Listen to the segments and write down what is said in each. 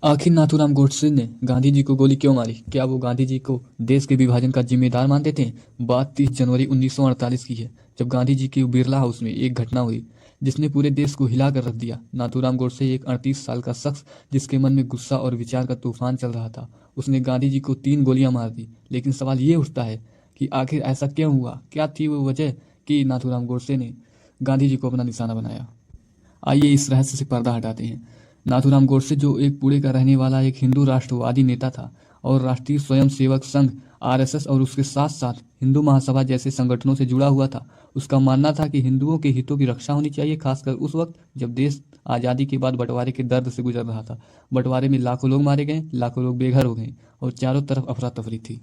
आखिर नाथूराम गोडसे ने गांधी जी को गोली क्यों मारी? क्या वो गांधी जी को देश के विभाजन का जिम्मेदार मानते थे? बात 30 जनवरी 1948 की है, जब गांधी जी के बिरला हाउस में एक घटना हुई जिसने पूरे देश को हिला कर रख दिया। नाथूराम गोडसे एक 38 साल का शख्स जिसके मन में गुस्सा और विचार का तूफान चल रहा था। उसने गांधी जी को 3 गोलियां मार दी। लेकिन सवाल ये उठता है कि आखिर ऐसा क्यों हुआ? क्या थी वो वजह कि नाथूराम गोडसे ने गांधी जी को अपना निशाना बनाया? आइए इस रहस्य से पर्दा हटाते हैं। नाथूराम गोडसे जो एक पुणे का रहने वाला एक हिंदू राष्ट्रवादी नेता था और राष्ट्रीय स्वयंसेवक संघ आरएसएस और उसके साथ साथ हिंदू महासभा जैसे संगठनों से जुड़ा हुआ था। उसका मानना था कि हिंदुओं के हितों की रक्षा होनी चाहिए, खासकर उस वक्त जब देश आज़ादी के बाद बंटवारे के दर्द से गुजर रहा था। बंटवारे में लाखों लोग मारे गए, लाखों लोग बेघर हो गए और चारों तरफ अफरा तफरी थी।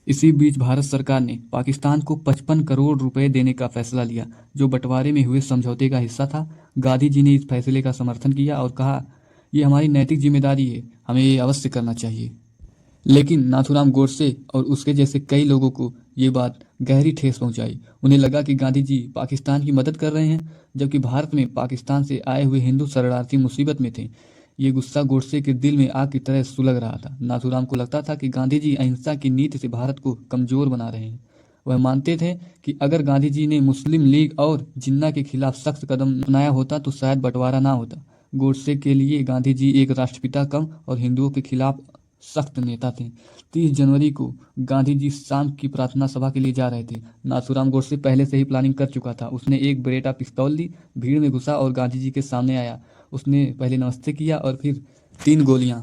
इसी बीच भारत सरकार ने पाकिस्तान को 55 करोड़ रुपए देने का फैसला लिया, जो बंटवारे में हुए समझौते का हिस्सा था। गांधी जी ने इस फैसले का समर्थन किया और कहा, ये हमारी नैतिक जिम्मेदारी है, हमें ये अवश्य करना चाहिए। लेकिन नाथूराम गोडसे और उसके जैसे कई लोगों को ये बात गहरी ठेस पहुंचाई। उन्हें लगा कि गांधी जी पाकिस्तान की मदद कर रहे हैं, जबकि भारत में पाकिस्तान से आए हुए हिंदू शरणार्थी मुसीबत में थे। ये गुस्सा गोडसे के दिल में आग की तरह सुलग रहा था। नाथूराम को लगता था कि गांधी जी अहिंसा की नीति से भारत को कमजोर बना रहे हैं। वह मानते थे कि अगर गांधी जी ने मुस्लिम लीग और जिन्ना के खिलाफ सख्त कदम अपनाया होता तो शायद बंटवारा ना होता। गोडसे के लिए गांधी जी एक राष्ट्रपिता कम और हिंदुओं के खिलाफ सख्त नेता थे। 30 जनवरी को गांधी जी शाम की प्रार्थना सभा के लिए जा रहे थे। नाथूराम गोडसे पहले से ही प्लानिंग कर चुका था। उसने एक बेरेटा पिस्तौल ली, भीड़ में घुसा और गांधी जी के सामने आया। उसने पहले नमस्ते किया और फिर 3 गोलियां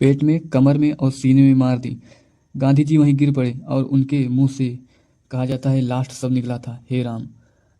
पेट में, कमर में और सीने में मार दी। गांधी जी वहीं गिर पड़े और उनके मुंह से कहा जाता है लास्ट शब्द निकला था, हे राम।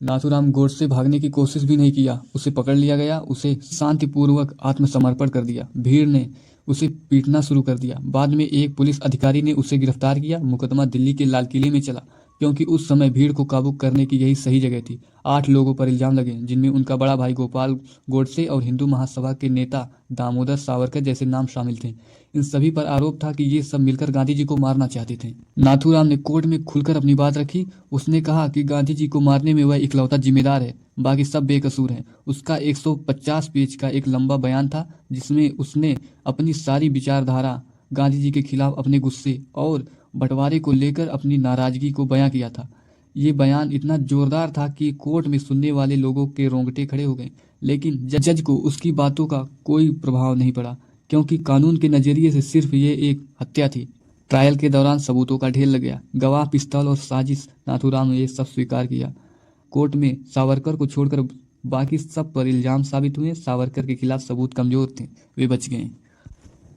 नाथूराम गोडसे भागने की कोशिश भी नहीं किया। उसे पकड़ लिया गया, उसे शांतिपूर्वक आत्मसमर्पण कर दिया। भीड़ ने उसे पीटना शुरू कर दिया। बाद में एक पुलिस अधिकारी ने उसे गिरफ्तार किया। मुकदमा दिल्ली के लाल किले में चला, क्योंकि उस समय भीड़ को काबू करने की यही सही जगह थी। 8 लोगों पर इल्जाम लगे, जिनमें उनका बड़ा भाई गोपाल गोडसे और हिंदू महासभा के नेता दामोदर सावरकर जैसे नाम शामिल थे। इन सभी पर आरोप था कि ये सब मिलकर गांधी जी को मारना चाहते थे। नाथूराम ने कोर्ट में खुलकर अपनी बात रखी। उसने कहा कि गांधी जी को मारने में वह इकलौता जिम्मेदार है, बाकी सब बेकसूर हैं। उसका 150 पेज का एक लंबा बयान था, जिसमें उसने अपनी सारी विचारधारा, गांधी जी के खिलाफ अपने गुस्से और बंटवारे को लेकर अपनी नाराजगी को बयां किया था। ये बयान इतना जोरदार था कि कोर्ट में सुनने वाले लोगों के रोंगटे खड़े हो गए। लेकिन जज को उसकी बातों का कोई प्रभाव नहीं पड़ा, क्योंकि कानून के नजरिए से सिर्फ ये एक हत्या थी। ट्रायल के दौरान सबूतों का ढेर लग गया, गवाह, पिस्तौल और साजिश। नाथूराम ने ये सब स्वीकार किया। कोर्ट में सावरकर को छोड़कर बाकी सब पर इल्जाम साबित हुए। सावरकर के खिलाफ सबूत कमजोर थे, वे बच गए।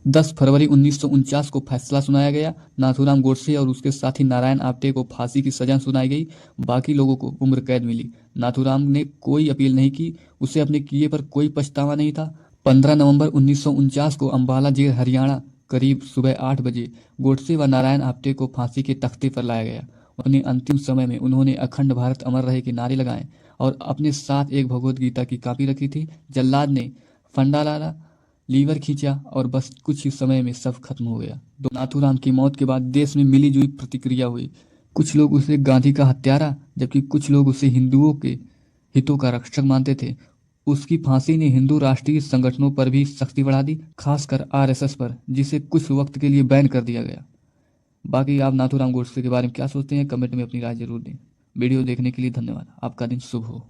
10 फरवरी 1949 को फैसला सुनाया गया। नाथूराम गोडसे और उसके साथी नारायण आप्टे को फांसी की सजा सुनाई गई। बाकी लोगों को उम्र कैद मिली। नाथूराम ने कोई अपील नहीं की। उसे अपने किए पर कोई पछतावा नहीं था। 15 नवंबर 1949 को अंबाला जेल, हरियाणा, करीब सुबह 8 बजे गोडसे व नारायण आप्टे को फांसी के तख्ते पर लाया गया। उन्हें अंतिम समय में उन्होंने अखंड भारत अमर रहे के नारे लगाए और अपने साथ एक भगवत गीता की कॉपी रखी थी। जल्लाद ने फंडा लाला, लीवर खींचा और बस कुछ ही समय में सब खत्म हो गया। नाथूराम की मौत के बाद देश में मिलीजुली प्रतिक्रिया हुई। कुछ लोग उसे गांधी का हत्यारा, जबकि कुछ लोग उसे हिंदुओं के हितों का रक्षक मानते थे। उसकी फांसी ने हिंदू राष्ट्रीय संगठनों पर भी सख्ती बढ़ा दी, खासकर आरएसएस पर, जिसे कुछ वक्त के लिए बैन कर दिया गया। बाकी आप नाथूराम गोडसे के बारे में क्या सोचते हैं? कमेंट में अपनी राय जरूर दें। वीडियो देखने के लिए धन्यवाद। आपका दिन शुभ हो।